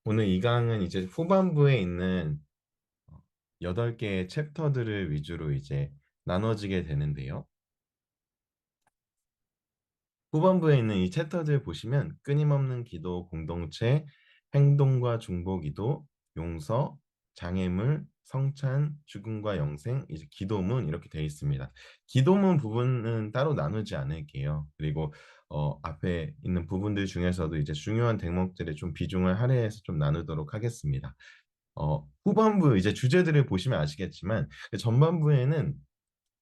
오늘 이 강은 이제 후반부에 있는 8개의 챕터들을 위주로 이제 나눠지게 되는데요. 후반부에 있는 이 챕터들 보시면 끊임없는 기도 공동체, 행동과 중보기도, 용서, 장애물, 성찬, 죽음과 영생, 이제 기도문 이렇게 되어 있습니다. 기도문 부분은 따로 나누지 않을게요. 그리고 앞에 있는 부분들 중에서도 이제 중요한 대목들에 좀 비중을 할애해서 좀 나누도록 하겠습니다. 후반부 이제 주제들을 보시면 아시겠지만 전반부에는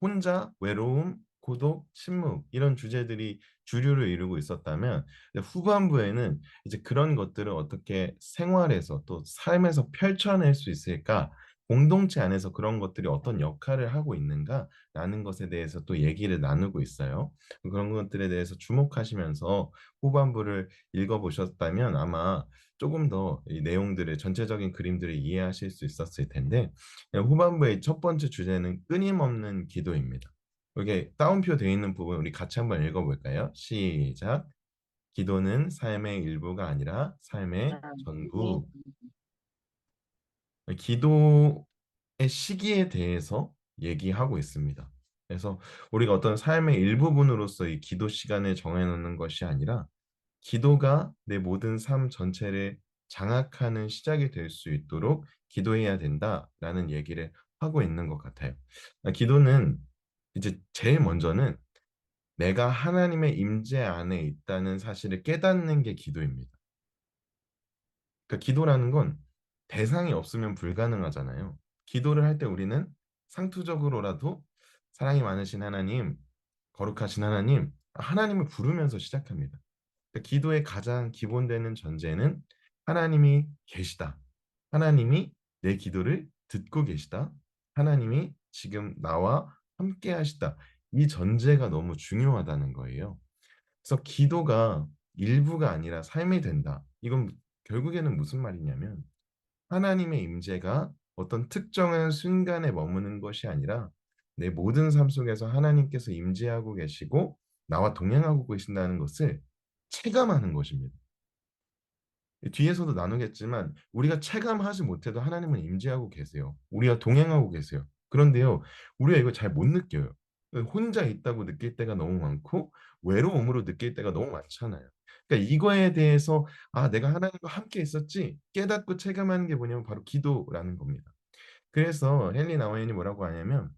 혼자, 외로움, 고독, 침묵 이런 주제들이 주류를 이루고 있었다면 후반부에는 이제 그런 것들을 어떻게 생활에서 또 삶에서 펼쳐낼 수 있을까? 공동체 안에서 그런 것들이 어떤 역할을 하고 있는가라는 것에 대해서 또 얘기를 나누고 있어요. 그런 것들에 대해서 주목하시면서 후반부를 읽어보셨다면 아마 조금 더 이 내용들을 전체적인 그림들을 이해하실 수 있었을 텐데 후반부의 첫 번째 주제는 끊임없는 기도입니다. 여기 따옴표 되어 있는 부분 우리 같이 한번 읽어볼까요? 시작. 기도는 삶의 일부가 아니라 삶의 네. 전부. 기도의 시기에 대해서 얘기하고 있습니다. 그래서 우리가 어떤 삶의 일부분으로서 이 기도 시간을 정해놓는 것이 아니라 기도가 내 모든 삶 전체를 장악하는 시작이 될 수 있도록 기도해야 된다라는 얘기를 하고 있는 것 같아요. 기도는 이제 제일 먼저는 내가 하나님의 임재 안에 있다는 사실을 깨닫는 게 기도입니다. 그러니까 기도라는 건 대상이 없으면 불가능하잖아요. 기도를 할 때 우리는 상투적으로라도 사랑이 많으신 하나님, 거룩하신 하나님, 하나님을 부르면서 시작합니다. 그러니까 기도의 가장 기본되는 전제는 하나님이 계시다. 하나님이 내 기도를 듣고 계시다. 하나님이 지금 나와 함께 하시다. 이 전제가 너무 중요하다는 거예요. 그래서 기도가 일부가 아니라 삶이 된다. 이건 결국에는 무슨 말이냐면 하나님의 임재가 어떤 특정한 순간에 머무는 것이 아니라 내 모든 삶 속에서 하나님께서 임재하고 계시고 나와 동행하고 계신다는 것을 체감하는 것입니다. 뒤에서도 나누겠지만 우리가 체감하지 못해도 하나님은 임재하고 계세요. 우리가 동행하고 계세요. 그런데요, 우리가 이걸 잘 못 느껴요. 혼자 있다고 느낄 때가 너무 많고 외로움으로 느낄 때가 너무 많잖아요. 그러니까 이거에 대해서 아, 내가 하나님과 함께 있었지 깨닫고 체감하는 게 뭐냐면 바로 기도라는 겁니다. 그래서 헨리 나우엔이 뭐라고 하냐면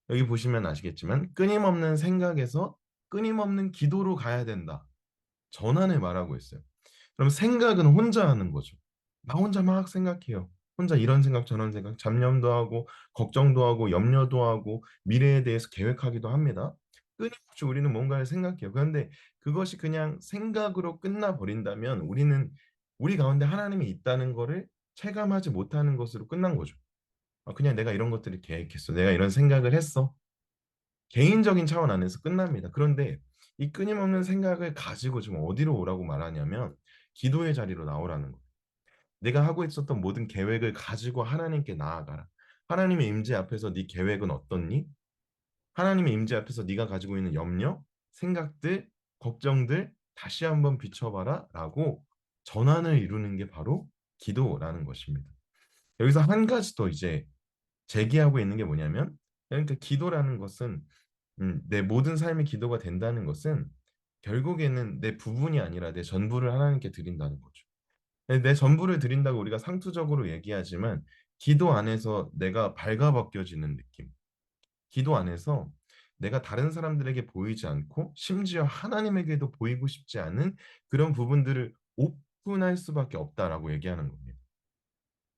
여기 보시면 아시겠지만 끊임없는 생각에서 끊임없는 기도로 가야 된다. 전환을 말하고 있어요. 그럼 생각은 혼자 하는 거죠. 나 혼자 막 생각해요. 혼자 이런 생각 저런 생각 잡념도 하고 걱정도 하고 염려도 하고 미래에 대해서 계획하기도 합니다. 끊임없이 우리는 뭔가를 생각해요. 그런데 그것이 그냥 생각으로 끝나버린다면 우리는 우리 가운데 하나님이 있다는 거를 체감하지 못하는 것으로 끝난 거죠. 그냥 내가 이런 것들을 계획했어. 내가 이런 생각을 했어. 개인적인 차원 안에서 끝납니다. 그런데 이 끊임없는 생각을 가지고 지금 어디로 오라고 말하냐면 기도의 자리로 나오라는 거예요. 내가 하고 있었던 모든 계획을 가지고 하나님께 나아가라. 하나님의 임재 앞에서 네 계획은 어떻니? 하나님의 임재 앞에서 네가 가지고 있는 염려, 생각들, 걱정들 다시 한번 비춰봐라 라고 전환을 이루는 게 바로 기도라는 것입니다. 여기서 한 가지 더 이제 제기하고 있는 게 뭐냐면 그러니까 기도라는 것은 내 모든 삶이 기도가 된다는 것은 결국에는 내 부분이 아니라 내 전부를 하나님께 드린다는 거죠. 내 전부를 드린다고 우리가 상투적으로 얘기하지만 기도 안에서 내가 발가벗겨지는 느낌. 기도 안에서 내가 다른 사람들에게 보이지 않고 심지어 하나님에게도 보이고 싶지 않은 그런 부분들을 오픈할 수밖에 없다라고 얘기하는 겁니다.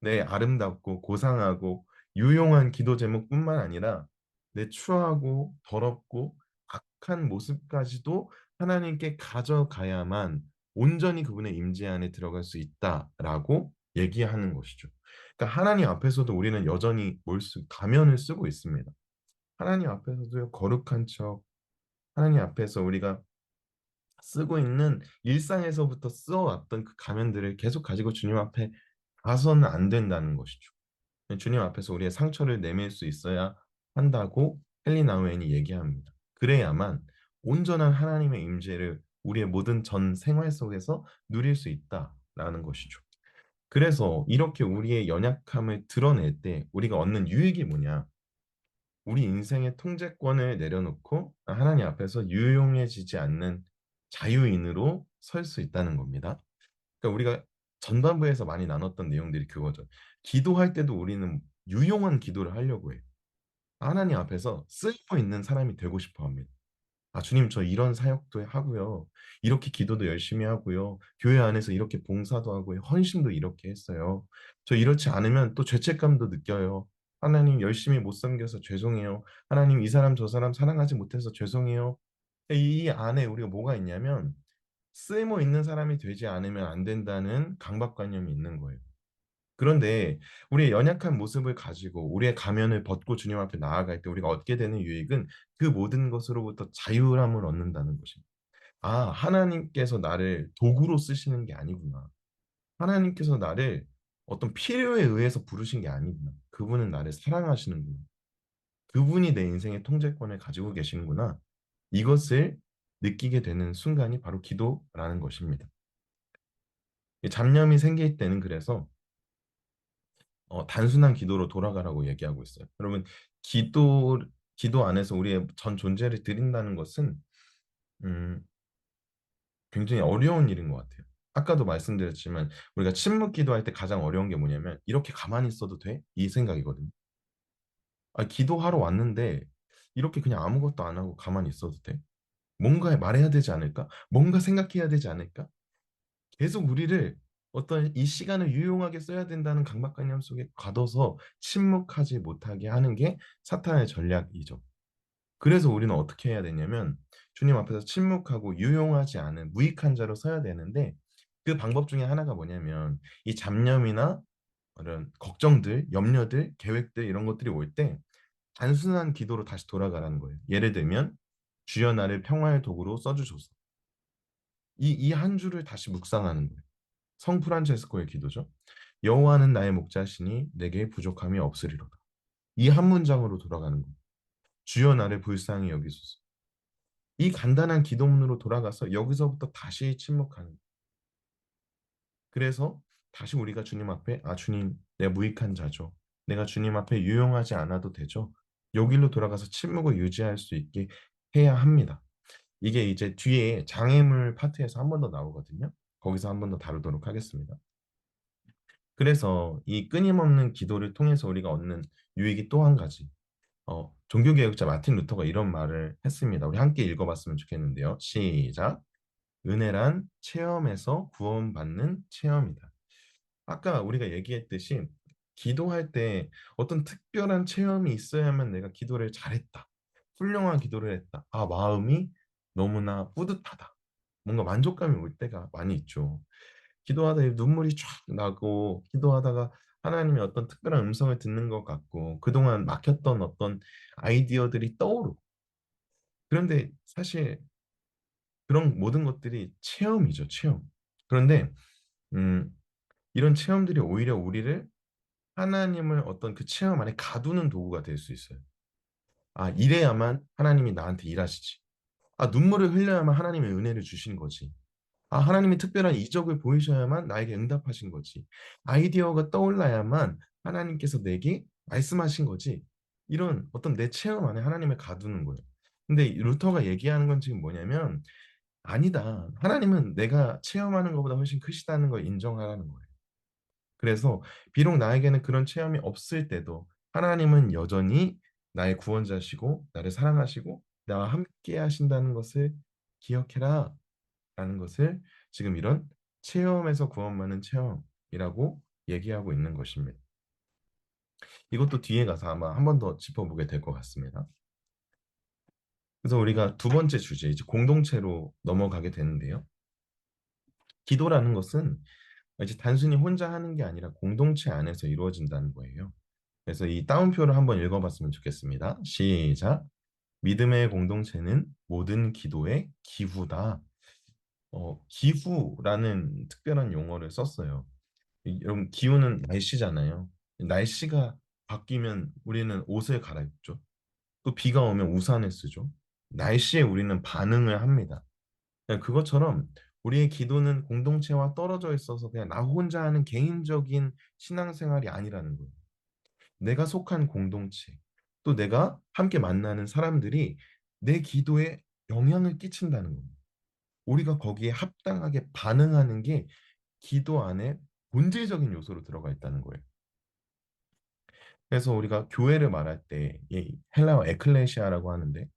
내 아름답고 고상하고 유용한 기도 제목뿐만 아니라 내 추하고 더럽고 악한 모습까지도 하나님께 가져가야만 온전히 그분의 임재 안에 들어갈 수 있다라고 얘기하는 것이죠. 그러니까 하나님 앞에서도 우리는 여전히 가면을 쓰고 있습니다. 하나님 앞에서도 거룩한 척, 하나님 앞에서 우리가 쓰고 있는 일상에서부터 써왔던 그 가면들을 계속 가지고 주님 앞에 가서는 안 된다는 것이죠. 주님 앞에서 우리의 상처를 내밀 수 있어야 한다고 헨리 나우엔이 얘기합니다. 그래야만 온전한 하나님의 임재를 우리의 모든 전 생활 속에서 누릴 수 있다라는 것이죠. 그래서 이렇게 우리의 연약함을 드러낼 때 우리가 얻는 유익이 뭐냐? 우리 인생의 통제권을 내려놓고 하나님 앞에서 유용해지지 않는 자유인으로 설 수 있다는 겁니다. 그러니까 우리가 전반부에서 많이 나눴던 내용들이 그거죠. 기도할 때도 우리는 유용한 기도를 하려고 해요. 하나님 앞에서 쓸모 있는 사람이 되고 싶어 합니다. 아, 주님, 저 이런 사역도 하고요. 이렇게 기도도 열심히 하고요. 교회 안에서 이렇게 봉사도 하고요. 헌신도 이렇게 했어요. 저 이렇지 않으면 또 죄책감도 느껴요. 하나님, 열심히 못 섬겨서 죄송해요. 하나님, 이 사람 저 사람 사랑하지 못해서 죄송해요. 이 안에 우리가 뭐가 있냐면 쓸모 있는 사람이 되지 않으면 안 된다는 강박관념이 있는 거예요. 그런데 우리의 연약한 모습을 가지고 우리의 가면을 벗고 주님 앞에 나아갈 때 우리가 얻게 되는 유익은 그 모든 것으로부터 자유함을 얻는다는 것입니다. 아, 하나님께서 나를 도구로 쓰시는 게 아니구나. 하나님께서 나를 어떤 필요에 의해서 부르신 게 아니구나. 그분은 나를 사랑하시는구나. 그분이 내 인생의 통제권을 가지고 계시는구나. 이것을 느끼게 되는 순간이 바로 기도라는 것입니다. 이 잡념이 생길 때는 그래서 단순한 기도로 돌아가라고 얘기하고 있어요. 여러분, 기도 기도 안에서 우리의 전 존재를 드린다는 것은 음, 굉장히 어려운 일인 것 같아요. 아까도 말씀드렸지만 우리가 침묵 기도할 때 가장 어려운 게 뭐냐면 이렇게 가만히 있어도 돼? 이 생각이거든요. 아, 기도하러 왔는데 이렇게 그냥 아무것도 안 하고 가만히 있어도 돼? 뭔가 말해야 되지 않을까? 뭔가 생각해야 되지 않을까? 계속 우리를 어떤 이 시간을 유용하게 써야 된다는 강박관념 속에 가둬서 침묵하지 못하게 하는 게 사탄의 전략이죠. 그래서 우리는 어떻게 해야 되냐면 주님 앞에서 침묵하고 유용하지 않은 무익한 자로 서야 되는데 그 방법 중에 하나가 뭐냐면 이 잡념이나 이런 걱정들, 염려들, 계획들 이런 것들이 올 때 단순한 기도로 다시 돌아가라는 거예요. 예를 들면 주여 나를 평화의 도구로 써주소서. 이 한 줄을 다시 묵상하는 거예요. 성 프란체스코의 기도죠. 여호와는 나의 목자시니 내게 부족함이 없으리로다. 이 한 문장으로 돌아가는 거예요. 주여 나를 불쌍히 여기소서. 이 간단한 기도문으로 돌아가서 여기서부터 다시 침묵하는 거예요. 그래서 다시 우리가 주님 앞에 아 주님 내가 무익한 자죠. 내가 주님 앞에 유용하지 않아도 되죠. 여기로 돌아가서 침묵을 유지할 수 있게 해야 합니다. 이게 이제 뒤에 장애물 파트에서 한 번 더 나오거든요. 거기서 한 번 더 다루도록 하겠습니다. 그래서 이 끊임없는 기도를 통해서 우리가 얻는 유익이 또 한 가지. 종교개혁자 마틴 루터가 이런 말을 했습니다. 우리 함께 읽어봤으면 좋겠는데요. 시작. 은혜란 체험에서 구원받는 체험이다. 아까 우리가 얘기했듯이 기도할 때 어떤 특별한 체험이 있어야만 내가 기도를 잘했다. 훌륭한 기도를 했다. 아, 마음이 너무나 뿌듯하다. 뭔가 만족감이 올 때가 많이 있죠. 기도하다 눈물이 쫙 나고 기도하다가 하나님의 어떤 특별한 음성을 듣는 것 같고 그동안 막혔던 어떤 아이디어들이 떠오르고 그런데 사실 그런 모든 것들이 체험이죠, 체험. 그런데 음, 이런 체험들이 오히려 우리를 하나님을 어떤 그 체험 안에 가두는 도구가 될 수 있어요. 아, 이래야만 하나님이 나한테 일하시지. 아, 눈물을 흘려야만 하나님의 은혜를 주시는 거지. 아, 하나님이 특별한 이적을 보이셔야만 나에게 응답하신 거지. 아이디어가 떠올라야만 하나님께서 내게 말씀하신 거지. 이런 어떤 내 체험 안에 하나님을 가두는 거예요. 근데 루터가 얘기하는 건 지금 뭐냐면 아니다. 하나님은 내가 체험하는 것보다 훨씬 크시다는 걸 인정하라는 거예요. 그래서 비록 나에게는 그런 체험이 없을 때도 하나님은 여전히 나의 구원자시고 나를 사랑하시고 나와 함께 하신다는 것을 기억해라 라는 것을 지금 이런 체험에서 구원받는 체험이라고 얘기하고 있는 것입니다. 이것도 뒤에 가서 아마 한 번 더 짚어보게 될 것 같습니다. 그래서 우리가 두 번째 주제, 이제 공동체로 넘어가게 되는데요. 기도라는 것은 이제 단순히 혼자 하는 게 아니라 공동체 안에서 이루어진다는 거예요. 그래서 이 따옴표를 한번 읽어봤으면 좋겠습니다. 시작. 믿음의 공동체는 모든 기도의 기후다. 기후라는 특별한 용어를 썼어요. 여러분, 기후는 날씨잖아요. 날씨가 바뀌면 우리는 옷을 갈아입죠. 또 비가 오면 우산을 쓰죠. 날씨에 우리는 반응을 합니다. 그것처럼 우리의 기도는 공동체와 떨어져 있어서 그냥 나 혼자 하는 개인적인 신앙생활이 아니라는 거예요. 내가 속한 공동체, 또 내가 함께 만나는 사람들이 내 기도에 영향을 끼친다는 겁니다. 우리가 거기에 합당하게 반응하는 게 기도 안에 본질적인 요소로 들어가 있다는 거예요. 그래서 우리가 교회를 말할 때 이 헬라어 에클레시아라고 하는데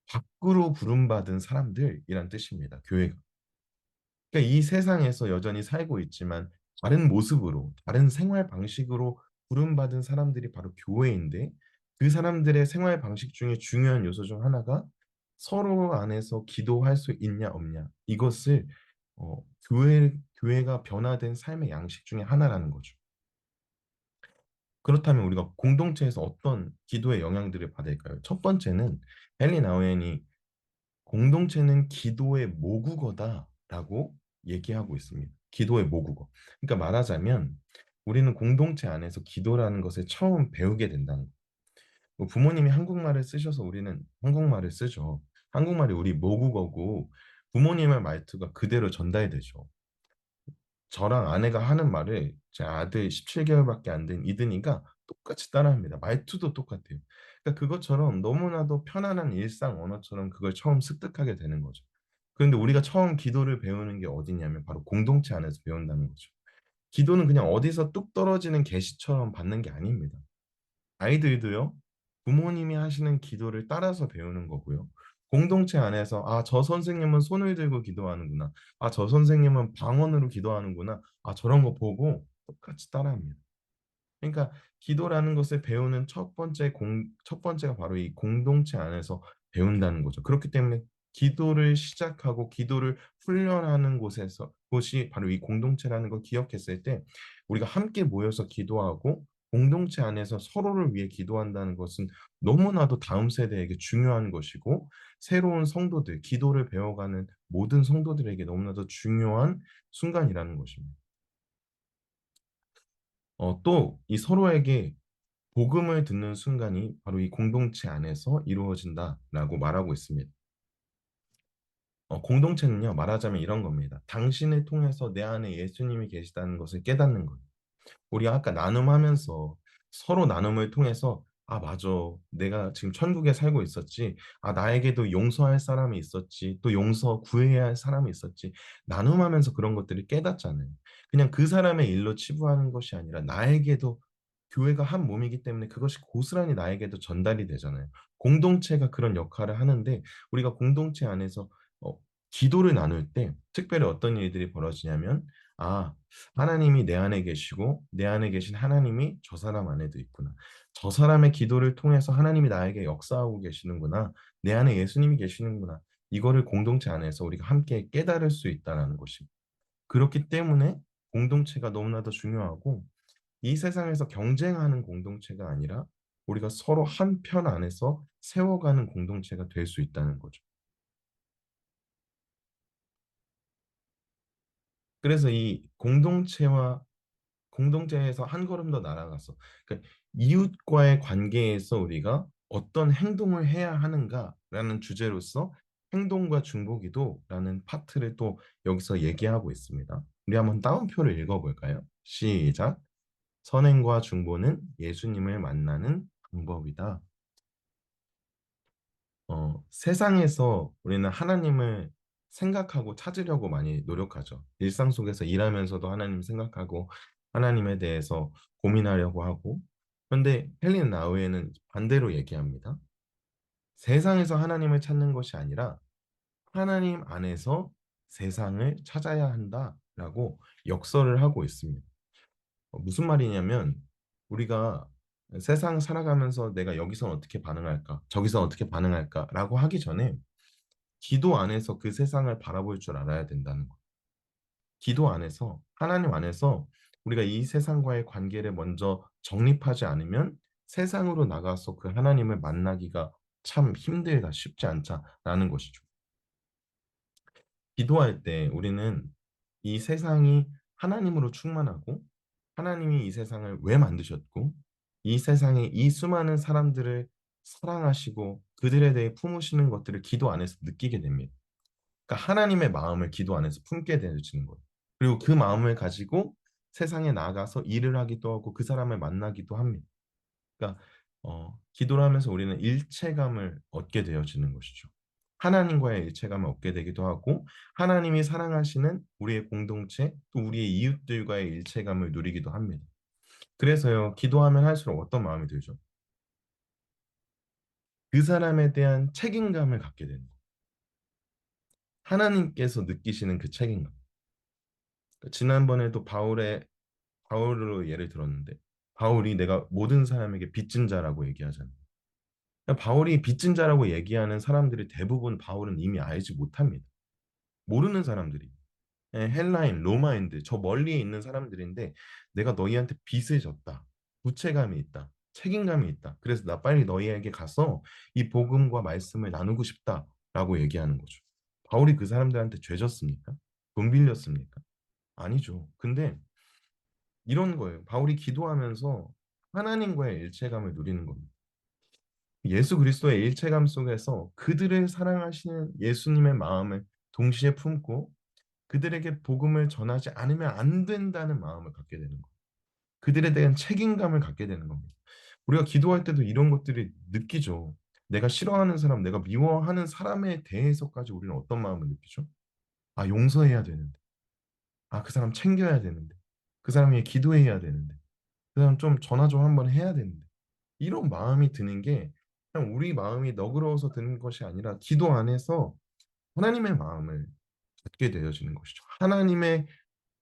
밖으로 부름받은 사람들이란 뜻입니다. 교회가. 그러니까 이 세상에서 여전히 살고 있지만 다른 모습으로, 다른 생활 방식으로 부름받은 사람들이 바로 교회인데 그 사람들의 생활 방식 중에 중요한 요소 중 하나가 서로 안에서 기도할 수 있냐 없냐 이것을 교회가 변화된 삶의 양식 중에 하나라는 거죠. 그렇다면 우리가 공동체에서 어떤 기도의 영향들을 받을까요? 첫 번째는 헨리 나우엔이 공동체는 기도의 모국어다라고 얘기하고 있습니다. 기도의 모국어. 그러니까 말하자면 우리는 공동체 안에서 기도라는 것을 처음 배우게 된다는 거예요. 뭐 부모님이 한국말을 쓰셔서 우리는 한국말을 쓰죠. 한국말이 우리 모국어고 부모님의 말투가 그대로 전달되죠. 저랑 아내가 하는 말을 제 아들 17개월밖에 안 된 이든이가 똑같이 따라합니다. 말투도 똑같아요. 그러니까 그것처럼 너무나도 편안한 일상 언어처럼 그걸 처음 습득하게 되는 거죠. 그런데 우리가 처음 기도를 배우는 게 어디냐면 바로 공동체 안에서 배운다는 거죠. 기도는 그냥 어디서 뚝 떨어지는 계시처럼 받는 게 아닙니다. 아이들도요, 부모님이 하시는 기도를 따라서 배우는 거고요. 공동체 안에서, 아, 저 선생님은 손을 들고 기도하는구나. 아, 저 선생님은 방언으로 기도하는구나. 아, 저런 거 보고 똑같이 따라합니다. 그러니까 기도라는 것을 배우는 첫 번째가 바로 이 공동체 안에서 배운다는 거죠. 그렇기 때문에 기도를 시작하고 기도를 훈련하는 곳이 바로 이 공동체라는 걸 기억했을 때 우리가 함께 모여서 기도하고 공동체 안에서 서로를 위해 기도한다는 것은 너무나도 다음 세대에게 중요한 것이고 새로운 성도들, 기도를 배워가는 모든 성도들에게 너무나도 중요한 순간이라는 것입니다. 또 이 서로에게 복음을 듣는 순간이 바로 이 공동체 안에서 이루어진다라고 말하고 있습니다. 공동체는요, 말하자면 이런 겁니다. 당신을 통해서 내 안에 예수님이 계시다는 것을 깨닫는 거예요. 우리 아까 나눔하면서 서로 나눔을 통해서 아, 맞아. 내가 지금 천국에 살고 있었지. 아, 나에게도 용서할 사람이 있었지. 또 용서 구해야 할 사람이 있었지. 나눔하면서 그런 것들을 깨닫잖아요. 그냥 그 사람의 일로 치부하는 것이 아니라 나에게도 교회가 한 몸이기 때문에 그것이 고스란히 나에게도 전달이 되잖아요. 공동체가 그런 역할을 하는데 우리가 공동체 안에서 어, 기도를 나눌 때 특별히 어떤 일들이 벌어지냐면 아, 하나님이 내 안에 계시고 내 안에 계신 하나님이 저 사람 안에도 있구나. 저 사람의 기도를 통해서 하나님이 나에게 역사하고 계시는구나. 내 안에 예수님이 계시는구나. 이거를 공동체 안에서 우리가 함께 깨달을 수 있다는 것입니다. 그렇기 때문에 공동체가 너무나도 중요하고 이 세상에서 경쟁하는 공동체가 아니라 우리가 서로 한 편 안에서 세워가는 공동체가 될 수 있다는 거죠. 그래서 이 공동체에서 한 걸음 더 나아가서 그러니까 이웃과의 관계에서 우리가 어떤 행동을 해야 하는가라는 주제로서 행동과 중보기도라는 파트를 또 여기서 얘기하고 있습니다. 우리 한번 따옴표를 읽어볼까요? 시작. 선행과 중보는 예수님을 만나는 방법이다. 세상에서 우리는 하나님을 생각하고 찾으려고 많이 노력하죠. 일상 속에서 일하면서도 하나님 생각하고 하나님에 대해서 고민하려고 하고. 그런데 헬린 나우에는 반대로 얘기합니다. 세상에서 하나님을 찾는 것이 아니라 하나님 안에서 세상을 찾아야 한다라고 역설을 하고 있습니다. 무슨 말이냐면 우리가 세상 살아가면서 내가 여기선 어떻게 반응할까, 저기선 어떻게 반응할까라고 하기 전에 기도 안에서 그 세상을 바라볼 줄 알아야 된다는 거. 기도 안에서 하나님 안에서 우리가 이 세상과의 관계를 먼저 정립하지 않으면 세상으로 나가서 그 하나님을 만나기가 참 힘들다, 쉽지 않다라는 것이죠. 기도할 때 우리는 이 세상이 하나님으로 충만하고 하나님이 이 세상을 왜 만드셨고 이 세상에 이 수많은 사람들을 사랑하시고 그들에 대해 품으시는 것들을 기도 안에서 느끼게 됩니다. 그러니까 하나님의 마음을 기도 안에서 품게 되어지는 거예요. 그리고 그 마음을 가지고 세상에 나가서 일을 하기도 하고 그 사람을 만나기도 합니다. 그러니까 기도를 하면서 우리는 일체감을 얻게 되어지는 것이죠. 하나님과의 일체감을 얻게 되기도 하고 하나님이 사랑하시는 우리의 공동체 또 우리의 이웃들과의 일체감을 누리기도 합니다. 그래서요, 기도하면 할수록 어떤 마음이 들죠? 그 사람에 대한 책임감을 갖게 되는 거예요. 하나님께서 느끼시는 그 책임감. 그러니까 지난번에도 바울로 예를 들었는데 바울이 내가 모든 사람에게 빚진 자라고 얘기하잖아요. 그러니까 바울이 빚진 자라고 얘기하는 사람들이 대부분 바울은 이미 알지 못합니다. 모르는 사람들이. 헬라인, 로마인들, 저 멀리에 있는 사람들인데 내가 너희한테 빚을 졌다. 부채감이 있다. 책임감이 있다. 그래서 나 빨리 너희에게 가서 이 복음과 말씀을 나누고 싶다라고 얘기하는 거죠. 바울이 그 사람들한테 죄 졌습니까? 돈 빌렸습니까? 아니죠. 근데 이런 거예요. 바울이 기도하면서 하나님과의 일체감을 누리는 겁니다. 예수 그리스도의 일체감 속에서 그들을 사랑하시는 예수님의 마음을 동시에 품고 그들에게 복음을 전하지 않으면 안 된다는 마음을 갖게 되는 거예요. 그들에 대한 책임감을 갖게 되는 겁니다. 우리가 기도할 때도 이런 것들이 느끼죠. 내가 싫어하는 사람, 내가 미워하는 사람에 대해서까지 우리는 어떤 마음을 느끼죠? 아, 용서해야 되는데. 아, 그 사람 챙겨야 되는데. 그 사람 위해 기도해야 되는데. 그 사람 좀 전화 좀 한번 해야 되는데. 이런 마음이 드는 게 그냥 우리 마음이 너그러워서 드는 것이 아니라 기도 안에서 하나님의 마음을 갖게 되어지는 것이죠.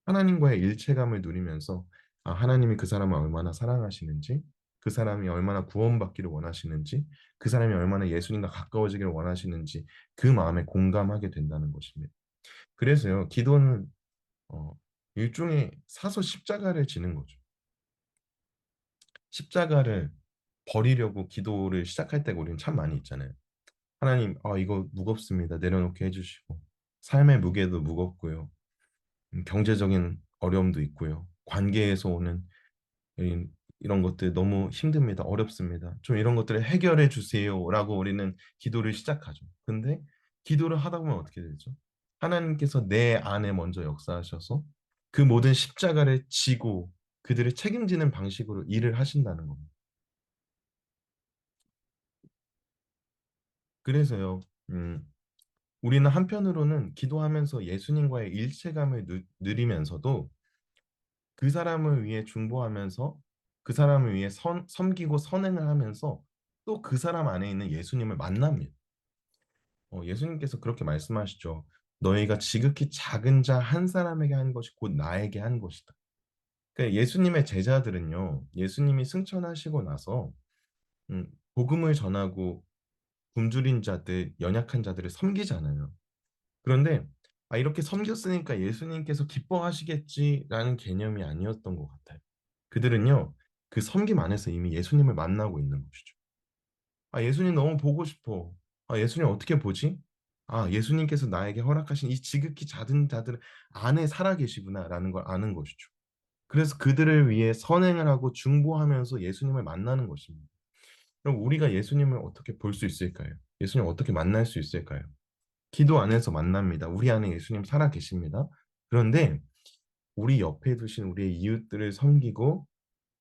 하나님과의 일체감을 누리면서 아, 하나님이 그 사람을 얼마나 사랑하시는지, 그 사람이 얼마나 구원받기를 원하시는지, 그 사람이 얼마나 예수님과 가까워지기를 원하시는지 그 마음에 공감하게 된다는 것입니다. 그래서요, 기도는 어, 일종의 사서 십자가를 지는 거죠. 십자가를 버리려고 기도를 시작할 때가 우리는 참 많이 있잖아요. 하나님, 아, 이거 무겁습니다. 내려놓게 해주시고, 삶의 무게도 무겁고요. 경제적인 어려움도 있고요. 관계에서 오는 이- 이런 것들 너무 힘듭니다. 어렵습니다. 좀 이런 것들을 해결해 주세요라고 우리는 기도를 시작하죠. 근데 기도를 하다 보면 어떻게 되죠? 하나님께서 내 안에 먼저 역사하셔서 그 모든 십자가를 지고 그들을 책임지는 방식으로 일을 하신다는 겁니다. 그래서요, 우리는 한편으로는 기도하면서 예수님과의 일체감을 누리면서도 그 사람을 위해 중보하면서 그 사람을 위해 섬기고 선행을 하면서 또 그 사람 안에 있는 예수님을 만납니다. 예수님께서 그렇게 말씀하시죠. 너희가 지극히 작은 자 한 사람에게 한 것이 곧 나에게 한 것이다. 그러니까 예수님의 제자들은요, 예수님이 승천하시고 나서 복음을 전하고 굶주린 자들, 연약한 자들을 섬기잖아요. 그런데 아, 이렇게 섬겼으니까 예수님께서 기뻐하시겠지라는 개념이 아니었던 것 같아요. 그들은요, 그 섬김 안에서 이미 예수님을 만나고 있는 것이죠. 아, 예수님 너무 보고 싶어. 아, 예수님 어떻게 보지? 아, 예수님께서 나에게 허락하신 이 지극히 작은 자들 안에 살아 계시구나라는 걸 아는 것이죠. 그래서 그들을 위해 선행을 하고 중보하면서 예수님을 만나는 것입니다. 그럼 우리가 예수님을 어떻게 볼 수 있을까요? 예수님 어떻게 만날 수 있을까요? 기도 안에서 만납니다. 우리 안에 예수님 살아 계십니다. 그런데 우리 옆에 두신 우리의 이웃들을 섬기고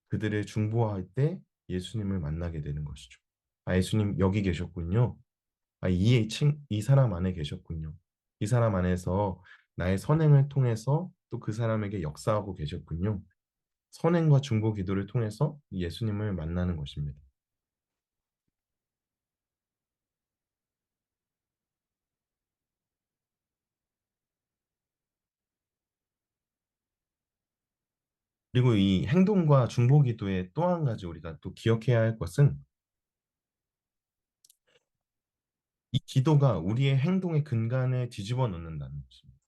그들을 중보할 때 예수님을 만나게 되는 것이죠. 아, 예수님 여기 계셨군요. 아, 이 사람 안에 계셨군요. 이 사람 안에서 나의 선행을 통해서 또 그 사람에게 역사하고 계셨군요. 선행과 중보 기도를 통해서 예수님을 만나는 것입니다. 그리고 이 행동과 중보 기도의 또 한 가지 우리가 또 기억해야 할 것은 이 기도가 우리의 행동의 근간을 뒤집어 놓는다는 것입니다.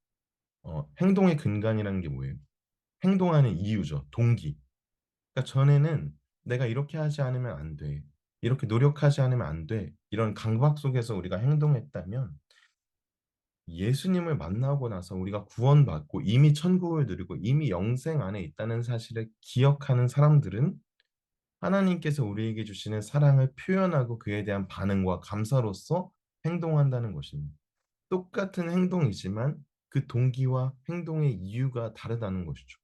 행동의 근간이라는 게 뭐예요? 행동하는 이유죠. 동기. 그러니까 전에는 내가 이렇게 하지 않으면 안 돼. 이렇게 노력하지 않으면 안 돼. 이런 강박 속에서 우리가 행동했다면 예수님을 만나고 나서 우리가 구원받고 이미 천국을 누리고 이미 영생 안에 있다는 사실을 기억하는 사람들은 하나님께서 우리에게 주시는 사랑을 표현하고 그에 대한 반응과 감사로서 행동한다는 것입니다. 똑같은 행동이지만 그 동기와 행동의 이유가 다르다는 것이죠.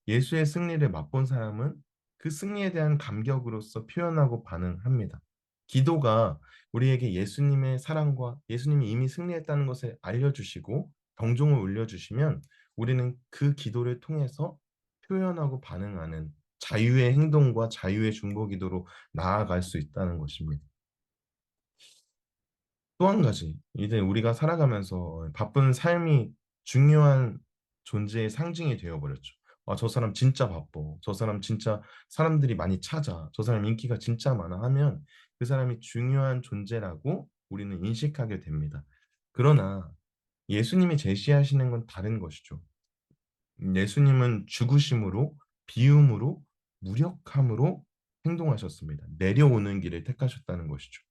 예수의 승리를 맛본 사람은 그 승리에 대한 감격으로서 표현하고 반응합니다. 기도가 우리에게 예수님의 사랑과 예수님이 이미 승리했다는 것을 알려주시고 경종을 울려주시면 우리는 그 기도를 통해서 표현하고 반응하는 자유의 행동과 자유의 중보기도로 나아갈 수 있다는 것입니다. 또 한 가지, 이제 우리가 살아가면서 바쁜 삶이 중요한 존재의 상징이 되어버렸죠. 아, 저 사람 진짜 바빠. 저 사람 진짜 사람들이 많이 찾아. 저 사람 인기가 진짜 많아 하면 그 사람이 중요한 존재라고 우리는 인식하게 됩니다. 그러나 예수님이 제시하시는 건 다른 것이죠. 예수님은 죽으심으로, 비움으로, 무력함으로 행동하셨습니다. 내려오는 길을 택하셨다는 것이죠.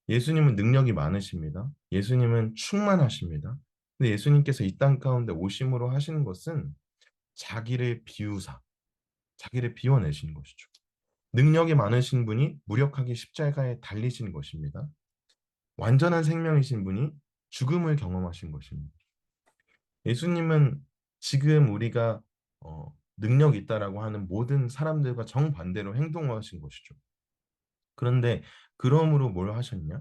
예수님은 능력이 많으십니다. 예수님은 충만하십니다. 근데 예수님께서 이 땅 가운데 오심으로 하시는 것은 자기를 비우사, 자기를 비워내시는 것이죠. 능력이 많으신 분이 무력하게 십자가에 달리신 것입니다. 완전한 생명이신 분이 죽음을 경험하신 것입니다. 예수님은 지금 우리가 능력 있다라고 하는 모든 사람들과 정반대로 행동하신 것이죠. 그런데 그러므로 뭘 하셨냐?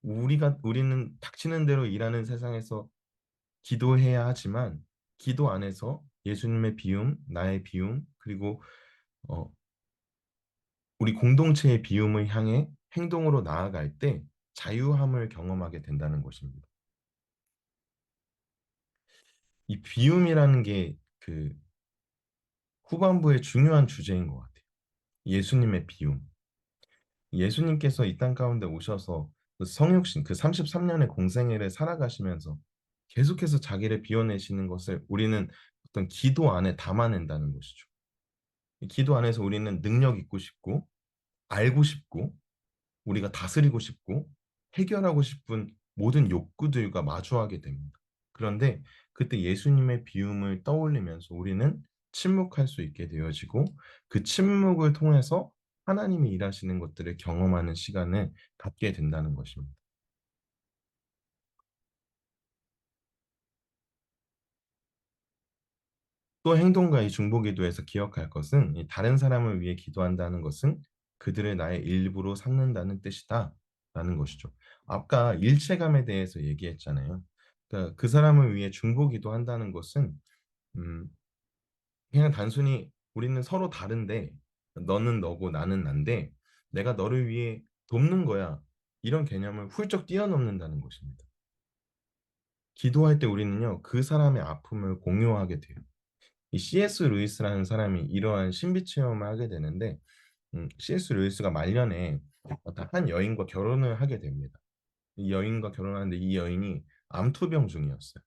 우리는 닥치는 대로 일하는 세상에서 기도해야 하지만 기도 안에서 예수님의 비움, 나의 비움, 그리고 어, 우리 공동체의 비움을 향해 행동으로 나아갈 때 자유함을 경험하게 된다는 것입니다. 이 비움이라는 게 그 후반부의 중요한 주제인 것 같아요. 예수님의 비움. 예수님께서 이 땅 가운데 오셔서 그 성육신, 그 33년의 공생애를 살아가시면서 계속해서 자기를 비워내시는 것을 우리는 어떤 기도 안에 담아낸다는 것이죠. 이 기도 안에서 우리는 능력 있고 싶고, 알고 싶고, 우리가 다스리고 싶고, 해결하고 싶은 모든 욕구들과 마주하게 됩니다. 그런데 그때 예수님의 비움을 떠올리면서 우리는 침묵할 수 있게 되어지고, 그 침묵을 통해서 하나님이 일하시는 것들을 경험하는 시간을 갖게 된다는 것입니다. 또 행동과 이 중보기도에서 기억할 것은 이 다른 사람을 위해 기도한다는 것은 그들을 나의 일부로 삼는다는 뜻이다 라는 것이죠. 아까 일체감에 대해서 얘기했잖아요. 그러니까 그 사람을 위해 중보기도 한다는 것은 음, 그냥 단순히 우리는 서로 다른데 너는 너고 나는 난데 내가 너를 위해 돕는 거야. 이런 개념을 훌쩍 뛰어넘는다는 것입니다. 기도할 때 우리는요, 그 사람의 아픔을 공유하게 돼요. 이 C.S. 루이스라는 사람이 이러한 신비 체험을 하게 되는데, C.S. 루이스가 말년에 어떤 한 여인과 결혼을 하게 됩니다. 이 여인과 결혼하는데 이 여인이 암투병 중이었어요.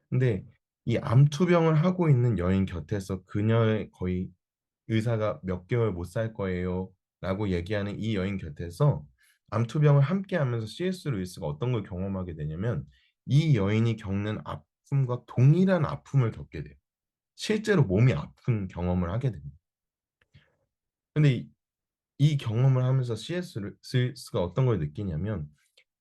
근데 이 암투병을 하고 있는 여인 곁에서 그녀의 거의 의사가 몇 개월 못 살 거예요 라고 얘기하는 이 여인 곁에서 암투병을 함께 하면서 C.S. 루이스가 어떤 걸 경험하게 되냐면 이 여인이 겪는 아픔과 동일한 아픔을 겪게 돼요. 실제로 몸이 아픈 경험을 하게 됩니다. 근데 이 경험을 하면서 C.S.가 어떤 걸 느끼냐면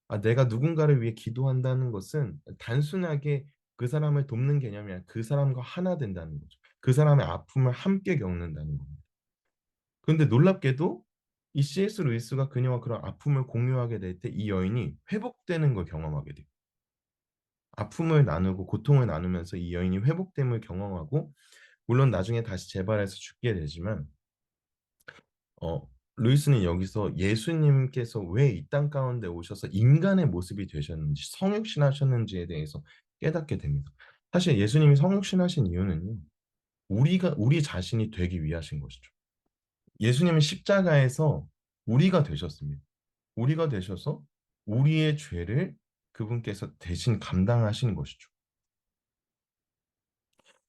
아, 내가 누군가를 위해 기도한다는 것은 단순하게 그 사람을 돕는 개념이 아니라 그 사람과 하나 된다는 거죠. 그 사람의 아픔을 함께 겪는다는 겁니다. 그런데 놀랍게도 이 C.S. 루이스가 그녀와 그런 아픔을 공유하게 될 때 이 여인이 회복되는 걸 경험하게 돼요. 아픔을 나누고 고통을 나누면서 이 여인이 회복됨을 경험하고 물론 나중에 다시 재발해서 죽게 되지만 어, 루이스는 여기서 예수님께서 왜 이 땅 가운데 오셔서 인간의 모습이 되셨는지 성육신하셨는지에 대해서 깨닫게 됩니다. 사실 예수님이 성육신하신 이유는요. 우리 자신이 되기 위하신 것이죠. 예수님은 십자가에서 우리가 되셨습니다. 우리가 되셔서 우리의 죄를 그분께서 대신 감당하시는 것이죠.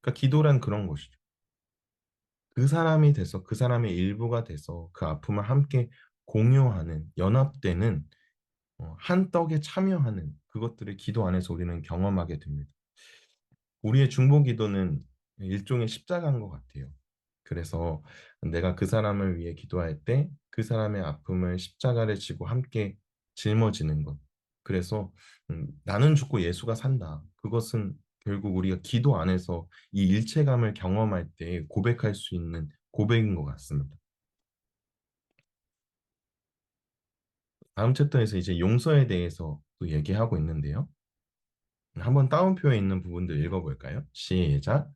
그러니까 기도란 그런 것이죠. 그 사람이 돼서 그 사람의 일부가 돼서 그 아픔을 함께 공유하는 연합되는 한 떡에 참여하는 그것들을 기도 안에서 우리는 경험하게 됩니다. 우리의 중보 기도는 일종의 십자가인 것 같아요. 그래서 내가 그 사람을 위해 기도할 때 그 사람의 아픔을 십자가를 지고 함께 짊어지는 것. 그래서 나는 죽고 예수가 산다. 그것은 결국 우리가 기도 안에서 이 일체감을 경험할 때 고백할 수 있는 고백인 것 같습니다. 다음 챕터에서 이제 용서에 대해서 또 얘기하고 있는데요. 한번 따옴표에 있는 부분도 읽어볼까요? 시작.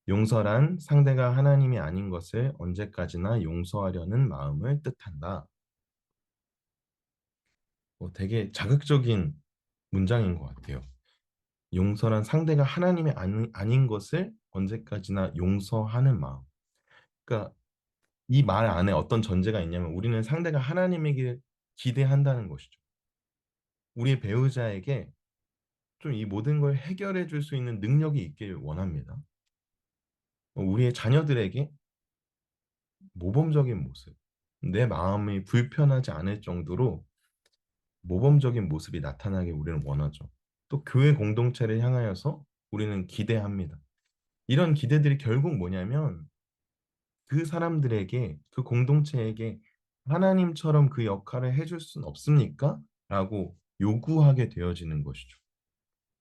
용서란 상대가 하나님이 아닌 것을 언제까지나 용서하려는 마음을 뜻한다. 되게 자극적인 문장인 것 같아요. 용서란 상대가 하나님이 아닌 것을 언제까지나 용서하는 마음. 그러니까 이 말 안에 어떤 전제가 있냐면 우리는 상대가 하나님에게 기대한다는 것이죠. 우리 배우자에게 좀 이 모든 걸 해결해 줄 수 있는 능력이 있길 원합니다. 우리의 자녀들에게 모범적인 모습, 내 마음이 불편하지 않을 정도로 모범적인 모습이 나타나게 우리는 원하죠. 또 교회 공동체를 향하여서 우리는 기대합니다. 이런 기대들이 결국 뭐냐면 그 사람들에게, 그 공동체에게 하나님처럼 그 역할을 해줄 순 없습니까? 라고 요구하게 되어지는 것이죠.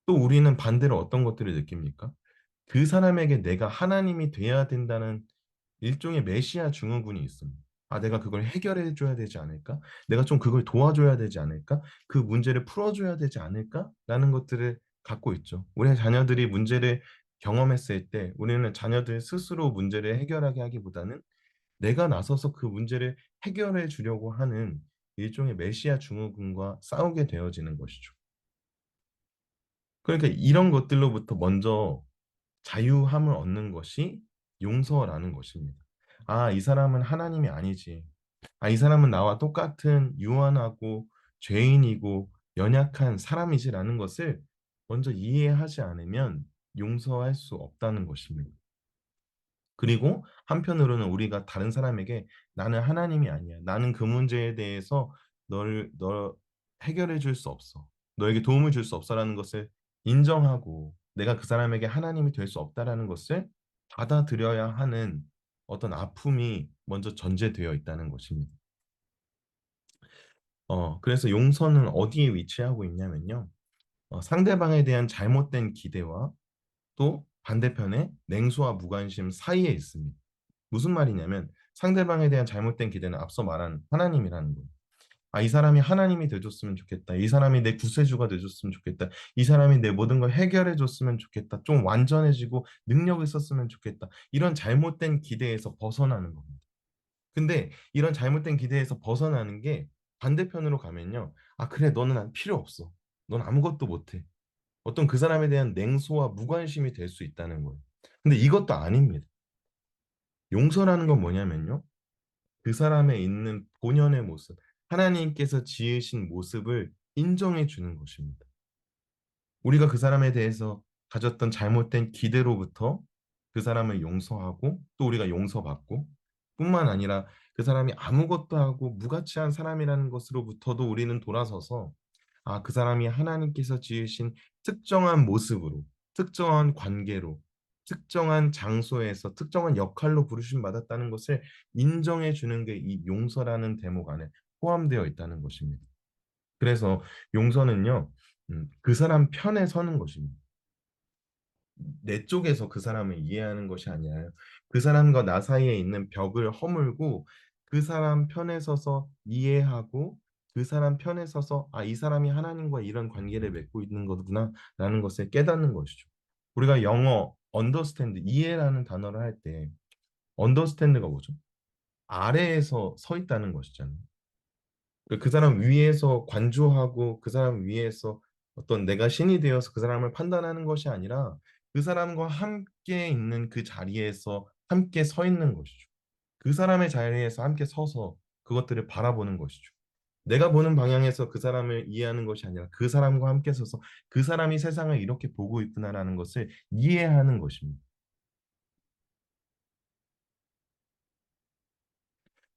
또 우리는 반대로 어떤 것들을 느낍니까? 그 사람에게 내가 하나님이 돼야 된다는 일종의 메시아 증후군이 있습니다. 아, 내가 그걸 해결해 줘야 되지 않을까? 내가 좀 그걸 도와줘야 되지 않을까? 그 문제를 풀어줘야 되지 않을까? 라는 것들을 갖고 있죠. 우리 자녀들이 문제를 경험했을 때 우리는 자녀들 스스로 문제를 해결하게 하기보다는 내가 나서서 그 문제를 해결해 주려고 하는 일종의 메시아 증후군과 싸우게 되어지는 것이죠. 그러니까 이런 것들로부터 먼저 자유함을 얻는 것이 용서라는 것입니다. 아, 이 사람은 하나님이 아니지. 아, 이 사람은 나와 똑같은 유한하고 죄인이고 연약한 사람이지라는 것을 먼저 이해하지 않으면 용서할 수 없다는 것입니다. 그리고 한편으로는 우리가 다른 사람에게 나는 하나님이 아니야. 나는 그 문제에 대해서 널 해결해 줄 수 없어. 너에게 도움을 줄 수 없어라는 것을 인정하고 내가 그 사람에게 하나님이 될 수 없다라는 것을 받아들여야 하는 어떤 아픔이 먼저 전제되어 있다는 것입니다. 그래서 용서는 어디에 위치하고 있냐면요. 상대방에 대한 잘못된 기대와 또 반대편에 냉소와 무관심 사이에 있습니다. 무슨 말이냐면 상대방에 대한 잘못된 기대는 앞서 말한 하나님이라는 거예요. 아, 이 사람이 하나님이 돼줬으면 좋겠다. 이 사람이 내 구세주가 돼줬으면 좋겠다. 이 사람이 내 모든 걸 해결해 줬으면 좋겠다. 좀 완전해지고 능력이 있었으면 좋겠다. 이런 잘못된 기대에서 벗어나는 겁니다. 근데 이런 잘못된 기대에서 벗어나는 게 반대편으로 가면요. 아, 그래, 너는 필요 없어. 넌 아무것도 못해. 어떤 그 사람에 대한 냉소와 무관심이 될 수 있다는 거예요. 근데 이것도 아닙니다. 용서라는 건 뭐냐면요. 그 사람에 있는 본연의 모습, 하나님께서 지으신 모습을 인정해 주는 것입니다. 우리가 그 사람에 대해서 가졌던 잘못된 기대로부터 그 사람을 용서하고 또 우리가 용서받고 뿐만 아니라 그 사람이 아무것도 하고 무가치한 사람이라는 것으로부터도 우리는 돌아서서 아, 그 사람이 하나님께서 지으신 특정한 모습으로, 특정한 관계로, 특정한 장소에서 특정한 역할로 부르심 받았다는 것을 인정해 주는 게 이 용서라는 대목 안에 포함되어 있다는 것입니다. 그래서 용서는요, 그 사람 편에 서는 것입니다. 내 쪽에서 그 사람을 이해하는 것이 아니라 그 사람과 나 사이에 있는 벽을 허물고 그 사람 편에 서서 이해하고 그 사람 편에 서서 아, 이 사람이 하나님과 이런 관계를 맺고 있는 거구나 라는 것을 깨닫는 것이죠. 우리가 영어 understand, 이해라는 단어를 할 때 understand가 뭐죠? 아래에서 서 있다는 것이잖아요. 그 사람 위에서 관조하고 그 사람 위에서 어떤 내가 신이 되어서 그 사람을 판단하는 것이 아니라 그 사람과 함께 있는 그 자리에서 함께 서 있는 것이죠. 그 사람의 자리에서 함께 서서 그것들을 바라보는 것이죠. 내가 보는 방향에서 그 사람을 이해하는 것이 아니라 그 사람과 함께 서서 그 사람이 세상을 이렇게 보고 있구나라는 것을 이해하는 것입니다.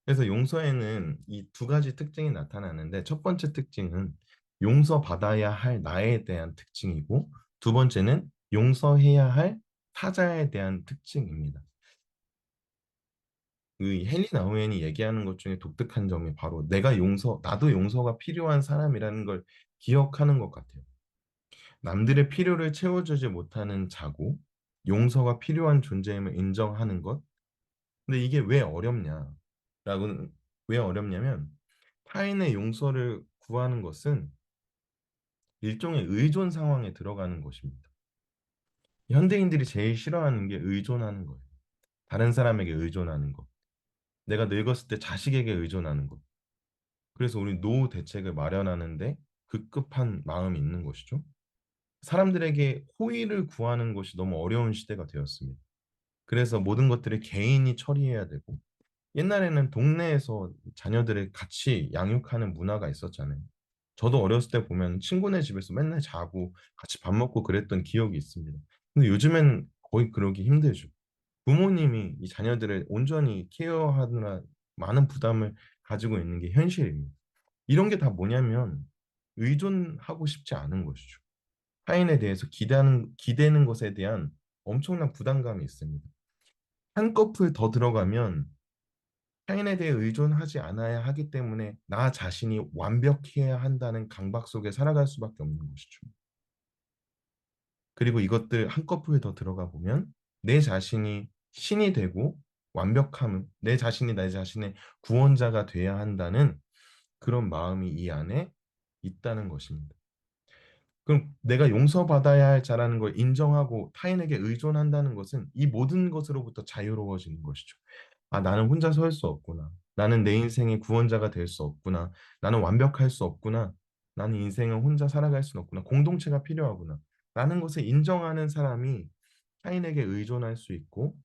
그래서 용서에는 이 두 가지 특징이 나타나는데 첫 번째 특징은 용서받아야 할 나에 대한 특징이고 두 번째는 용서해야 할 타자에 대한 특징입니다. 이 헨리 나우엔이 얘기하는 것 중에 독특한 점이 바로 나도 용서가 필요한 사람이라는 걸 기억하는 것 같아요. 남들의 필요를 채워주지 못하는 자고 용서가 필요한 존재임을 인정하는 것. 근데 이게 왜 어렵냐? 라고는 왜 어렵냐면 타인의 용서를 구하는 것은 일종의 의존 상황에 들어가는 것입니다. 현대인들이 제일 싫어하는 게 의존하는 거예요. 다른 사람에게 의존하는 것. 내가 늙었을 때 자식에게 의존하는 것. 그래서 우리 노후 대책을 마련하는데 급급한 마음이 있는 것이죠. 사람들에게 호의를 구하는 것이 너무 어려운 시대가 되었습니다. 그래서 모든 것들을 개인이 처리해야 되고 옛날에는 동네에서 자녀들을 같이 양육하는 문화가 있었잖아요. 저도 어렸을 때 보면 친구네 집에서 맨날 자고 같이 밥 먹고 그랬던 기억이 있습니다. 근데 요즘엔 거의 그러기 힘들죠. 부모님이 이 자녀들을 온전히 케어하느라 많은 부담을 가지고 있는 게 현실입니다. 이런 게 다 뭐냐면 의존하고 싶지 않은 것이죠. 타인에 대해서 기대는 것에 대한 엄청난 부담감이 있습니다. 한꺼풀 더 들어가면 타인에 대해 의존하지 않아야 하기 때문에 나 자신이 완벽해야 한다는 강박 속에 살아갈 수밖에 없는 것이죠. 그리고 이것들 한꺼풀 더 들어가 보면 내 자신이 신이 되고 완벽함은 내 자신이 내 자신의 구원자가 돼야 한다는 그런 마음이 이 안에 있다는 것입니다. 그럼 내가 용서받아야 할 자라는 걸 인정하고 타인에게 의존한다는 것은 이 모든 것으로부터 자유로워지는 것이죠. 아, 나는 혼자 설 수 없구나. 나는 내 인생의 구원자가 될 수 없구나. 나는 완벽할 수 없구나. 나는 인생을 혼자 살아갈 수는 없구나. 공동체가 필요하구나. 라는 것을 인정하는 사람이 타인에게 의존할 수 있고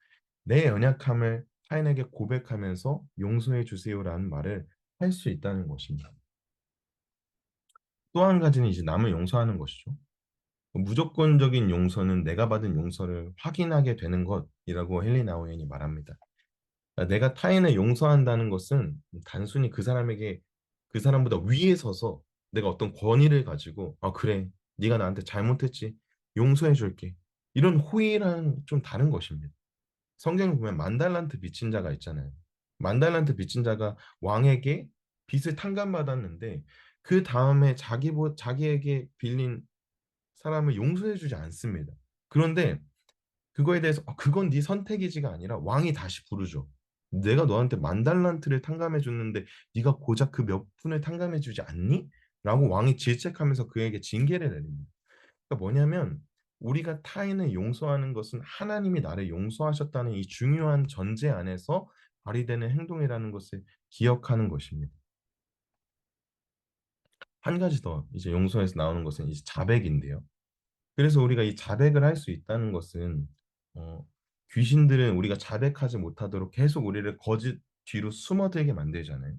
내 연약함을 타인에게 고백하면서 용서해 주세요라는 말을 할 수 있다는 것입니다. 또 한 가지는 이제 남을 용서하는 것이죠. 무조건적인 용서는 내가 받은 용서를 확인하게 되는 것이라고 헨리 나우엔이 말합니다. 그러니까 내가 타인을 용서한다는 것은 단순히 그 사람에게 그 사람보다 위에 서서 내가 어떤 권위를 가지고 아 그래 네가 나한테 잘못했지 용서해 줄게 이런 호의랑 좀 다른 것입니다. 성경을 보면 만달란트 빚진 자가 있잖아요. 만달란트 빚진 자가 왕에게 빚을 탕감받았는데 그 다음에 자기에게 빌린 사람을 용서해주지 않습니다. 그런데 그거에 대해서 그건 네 선택이지가 아니라 왕이 다시 부르죠. 내가 너한테 만 달란트를 탕감해 줬는데 네가 고작 그 몇 푼을 탕감해 주지 않니? 라고 왕이 질책하면서 그에게 징계를 내립니다. 그러니까 뭐냐면 우리가 타인을 용서하는 것은 하나님이 나를 용서하셨다는 이 중요한 전제 안에서 발휘되는 행동이라는 것을 기억하는 것입니다. 한 가지 더 이제 용서에서 나오는 것은 이제 자백인데요. 그래서 우리가 이 자백을 할 수 있다는 것은 어, 귀신들은 우리가 자백하지 못하도록 계속 우리를 거짓 뒤로 숨어들게 만들잖아요.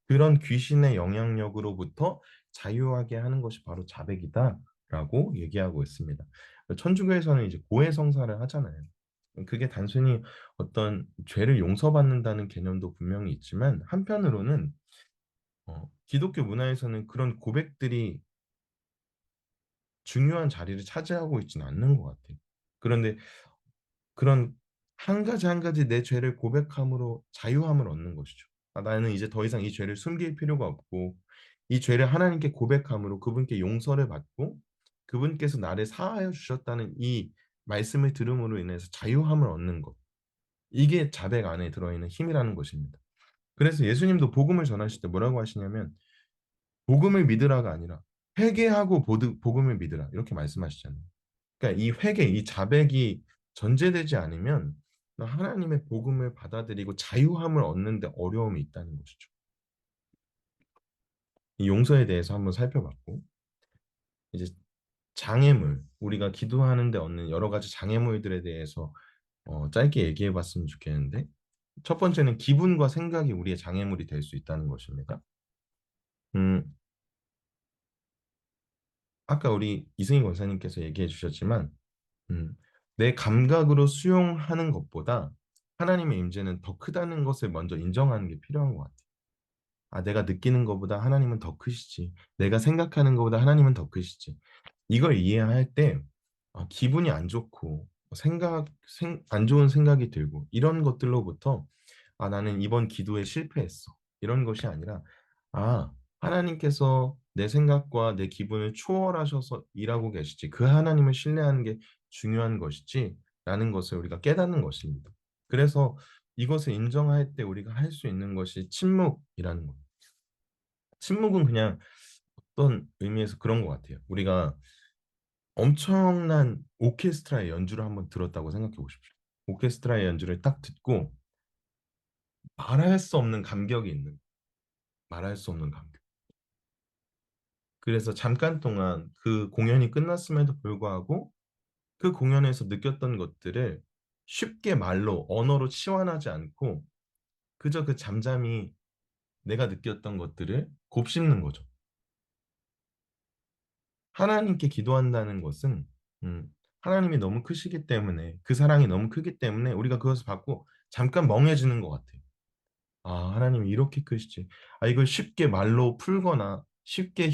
그런 귀신의 영향력으로부터 자유하게 하는 것이 바로 자백이다라고 얘기하고 있습니다. 천주교에서는 이제 고해성사를 하잖아요. 그게 단순히 어떤 죄를 용서받는다는 개념도 분명히 있지만 한편으로는 기독교 문화에서는 그런 고백들이 중요한 자리를 차지하고 있지는 않는 것 같아요. 그런데 그런 한 가지 한 가지 내 죄를 고백함으로 자유함을 얻는 것이죠. 아, 나는 이제 더 이상 이 죄를 숨길 필요가 없고 이 죄를 하나님께 고백함으로 그분께 용서를 받고 그분께서 나를 사하여 주셨다는 이 말씀을 들음으로 인해서 자유함을 얻는 것. 이게 자백 안에 들어있는 힘이라는 것입니다. 그래서 예수님도 복음을 전하실 때 뭐라고 하시냐면 복음을 믿으라가 아니라 회개하고 복음을 믿으라 이렇게 말씀하시잖아요. 그러니까 이 회개, 이 자백이 전제되지 않으면 하나님의 복음을 받아들이고 자유함을 얻는데 어려움이 있다는 것이죠. 이 용서에 대해서 한번 살펴봤고 이제 장애물, 우리가 기도하는 데 얻는 여러 가지 장애물들에 대해서 짧게 얘기해 봤으면 좋겠는데 첫 번째는 기분과 생각이 우리의 장애물이 될 수 있다는 것입니다. 음, 아까 우리 이승희 권사님께서 얘기해 주셨지만 음, 내 감각으로 수용하는 것보다 하나님의 임재는 더 크다는 것을 먼저 인정하는 게 필요한 것 같아요. 아, 내가 느끼는 것보다 하나님은 더 크시지. 내가 생각하는 것보다 하나님은 더 크시지. 이걸 이해할 때 기분이 안 좋고 안 좋은 생각이 들고 이런 것들로부터 아, 나는 이번 기도에 실패했어. 이런 것이 아니라 아, 하나님께서 내 생각과 내 기분을 초월하셔서 일하고 계시지 그 하나님을 신뢰하는 게 중요한 것이지 라는 것을 우리가 깨닫는 것입니다. 그래서 이것을 인정할 때 우리가 할 수 있는 것이 침묵이라는 것. 침묵은 그냥 어떤 의미에서 그런 것 같아요. 우리가 엄청난 오케스트라의 연주를 한번 들었다고 생각해 보십시오. 오케스트라의 연주를 딱 듣고 말할 수 없는 감격이 있는, 말할 수 없는 감격. 그래서 잠깐 동안 그 공연이 끝났음에도 불구하고 그 공연에서 느꼈던 것들을 쉽게 말로, 언어로 치환하지 않고 그저 그 잠잠히 내가 느꼈던 것들을 곱씹는 거죠. 하나님께 기도한다는 것은 음, 하나님이 너무 크시기 때문에 그 사랑이 너무 크기 때문에 우리가 그것을 받고 잠깐 멍해지는 것 같아요. 아, 하나님이 이렇게 크시지. 아, 이걸 쉽게 말로 풀거나 쉽게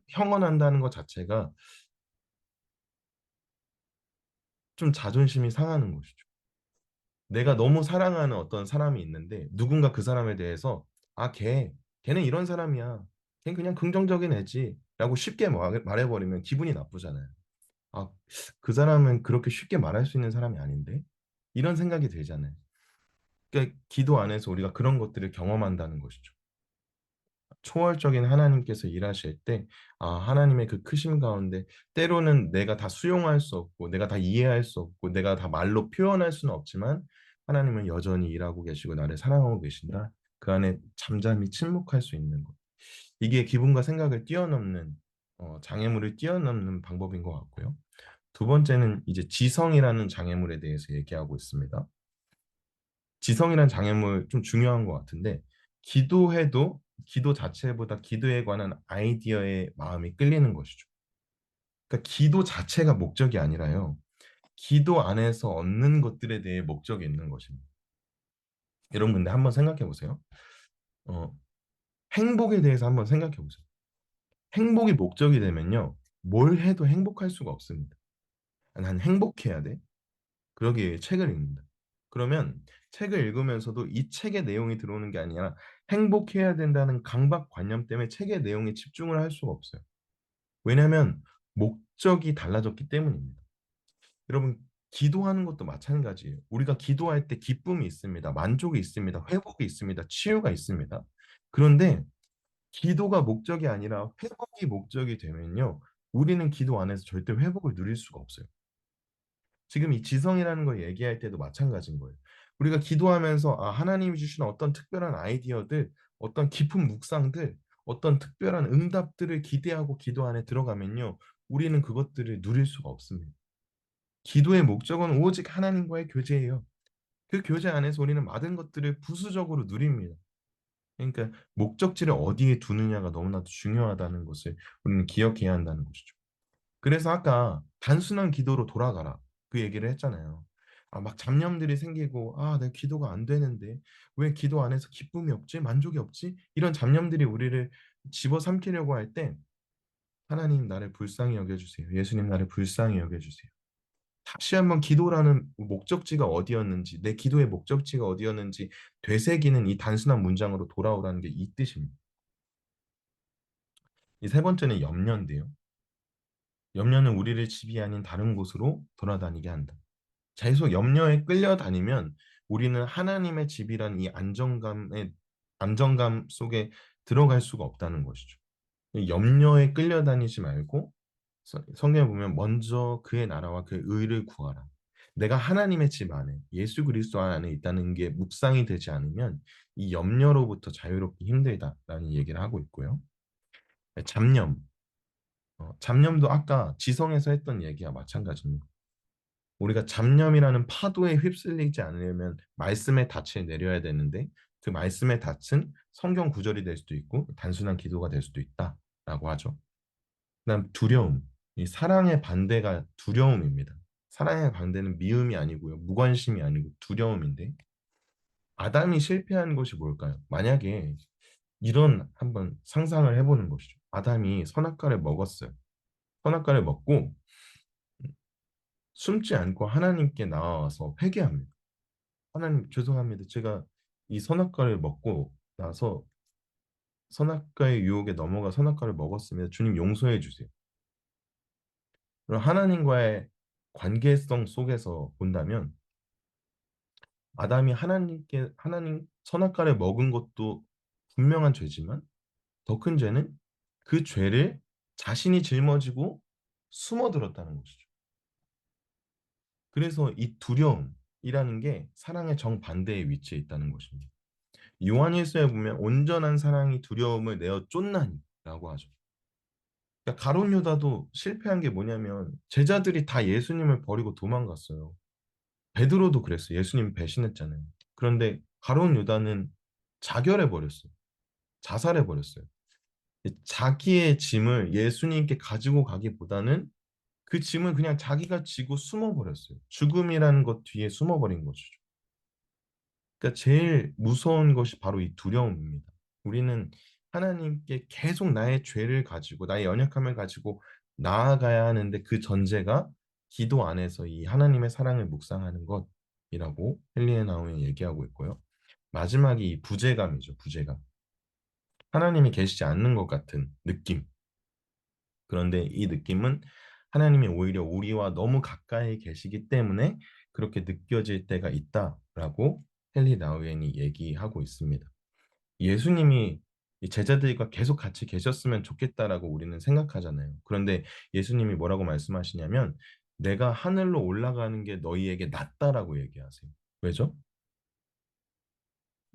형언한다는 것 자체가 좀 자존심이 상하는 것이죠. 내가 너무 사랑하는 어떤 사람이 있는데 누군가 그 사람에 대해서 아, 걔는 이런 사람이야. 걔는 그냥 긍정적인 애지. 라고 쉽게 말해버리면 기분이 나쁘잖아요. 아, 그 사람은 그렇게 쉽게 말할 수 있는 사람이 아닌데? 이런 생각이 들잖아요. 그러니까 기도 안에서 우리가 그런 것들을 경험한다는 것이죠. 초월적인 하나님께서 일하실 때, 아, 하나님의 그 크심 가운데 때로는 내가 다 수용할 수 없고, 내가 다 이해할 수 없고, 내가 다 말로 표현할 수는 없지만, 하나님은 여전히 일하고 계시고 나를 사랑하고 계신다. 그 안에 잠잠히 침묵할 수 있는 것. 이게 기분과 생각을 뛰어넘는, 장애물을 뛰어넘는 방법인 것 같고요. 두 번째는 이제 지성이라는 장애물에 대해서 얘기하고 있습니다. 지성이라는 장애물 좀 중요한 것 같은데, 기도해도 기도 자체보다 기도에 관한 아이디어에 마음이 끌리는 것이죠. 그러니까 기도 자체가 목적이 아니라요. 기도 안에서 얻는 것들에 대해 목적이 있는 것입니다. 여러분, 근데 한번 생각해 보세요. 어, 행복에 대해서 한번 생각해 보세요. 행복이 목적이 되면요. 뭘 해도 행복할 수가 없습니다. 아, 난 행복해야 돼. 그러기에 책을 읽는다. 그러면 책을 읽으면서도 이 책의 내용이 들어오는 게 아니라 행복해야 된다는 강박관념 때문에 책의 내용에 집중을 할 수가 없어요. 왜냐하면 목적이 달라졌기 때문입니다. 여러분, 기도하는 것도 마찬가지예요. 우리가 기도할 때 기쁨이 있습니다. 만족이 있습니다. 회복이 있습니다. 치유가 있습니다. 그런데 기도가 목적이 아니라 회복이 목적이 되면요. 우리는 기도 안에서 절대 회복을 누릴 수가 없어요. 지금 이 지성이라는 걸 얘기할 때도 마찬가지인 거예요. 우리가 기도하면서 아, 하나님이 주시는 어떤 특별한 아이디어들, 어떤 깊은 묵상들, 어떤 특별한 응답들을 기대하고 기도 안에 들어가면요. 우리는 그것들을 누릴 수가 없습니다. 기도의 목적은 오직 하나님과의 교제예요. 그 교제 안에서 우리는 많은 것들을 부수적으로 누립니다. 그러니까 목적지를 어디에 두느냐가 너무나도 중요하다는 것을 우리는 기억해야 한다는 것이죠. 그래서 아까 단순한 기도로 돌아가라 그 얘기를 했잖아요. 아, 막 잡념들이 생기고 아, 내 기도가 안 되는데 왜 기도 안에서 기쁨이 없지? 만족이 없지? 이런 잡념들이 우리를 집어삼키려고 할 때 하나님 나를 불쌍히 여겨주세요. 예수님 나를 불쌍히 여겨주세요. 다시 한번 기도라는 목적지가 어디였는지 내 기도의 목적지가 어디였는지 되새기는 이 단순한 문장으로 돌아오라는 게 이 뜻입니다. 이 세 번째는 염려인데요. 염려는 우리를 집이 아닌 다른 곳으로 돌아다니게 한다. 계속 염려에 끌려다니면 우리는 하나님의 집이란 이 안정감 속에 들어갈 수가 없다는 것이죠. 이 염려에 끌려다니지 말고 성경에 보면 먼저 그의 나라와 그의 의를 구하라. 내가 하나님의 집 안에 예수 그리스도 안에 있다는 게 묵상이 되지 않으면 이 염려로부터 자유롭기 힘들다라는 얘기를 하고 있고요. 잡념. 잡념도 아까 지성에서 했던 얘기와 마찬가지입니다. 우리가 잡념이라는 파도에 휩쓸리지 않으려면 말씀의 닻을 내려야 되는데 그 말씀의 닻은 성경 구절이 될 수도 있고 단순한 기도가 될 수도 있다라고 하죠. 그다음 두려움. 이 사랑의 반대가 두려움입니다. 사랑의 반대는 미움이 아니고요. 무관심이 아니고 두려움인데 아담이 실패한 것이 뭘까요? 만약에 이런 한번 상상을 해보는 것이죠. 아담이 선악과를 먹었어요. 선악과를 먹고 숨지 않고 하나님께 나와서 회개합니다. 하나님 죄송합니다. 제가 이 선악과를 먹고 나서 선악과의 유혹에 넘어가 선악과를 먹었습니다. 주님 용서해 주세요. 그럼 하나님과의 관계성 속에서 본다면 아담이 하나님 선악과를 먹은 것도 분명한 죄지만 더 큰 죄는 그 죄를 자신이 짊어지고 숨어들었다는 것이죠. 그래서 이 두려움이라는 게 사랑의 정반대에 위치해 있다는 것입니다. 요한일서에 보면 온전한 사랑이 두려움을 내어 쫓나니라고 하죠. 그러니까 가룟 유다도 실패한 게 뭐냐면 제자들이 다 예수님을 버리고 도망갔어요. 베드로도 그랬어요. 예수님 배신했잖아요. 그런데 가룟 유다는 자결해 버렸어요. 자살해 버렸어요. 자기의 짐을 예수님께 가지고 가기보다는 그 짐을 그냥 자기가 지고 숨어버렸어요. 죽음이라는 것 뒤에 숨어버린 것이죠. 그러니까 제일 무서운 것이 바로 이 두려움입니다. 우리는 하나님께 계속 나의 죄를 가지고 나의 연약함을 가지고 나아가야 하는데 그 전제가 기도 안에서 이 하나님의 사랑을 묵상하는 것이라고 헨리에 나오면 얘기하고 있고요. 마지막이 이 부재감이죠. 부재감. 하나님이 계시지 않는 것 같은 느낌. 그런데 이 느낌은 하나님이 오히려 우리와 너무 가까이 계시기 때문에 그렇게 느껴질 때가 있다라고 헨리 나우엔이 얘기하고 있습니다. 예수님이 이 제자들과 계속 같이 계셨으면 좋겠다라고 우리는 생각하잖아요. 그런데 예수님이 뭐라고 말씀하시냐면 내가 하늘로 올라가는 게 너희에게 낫다라고 얘기하세요. 왜죠?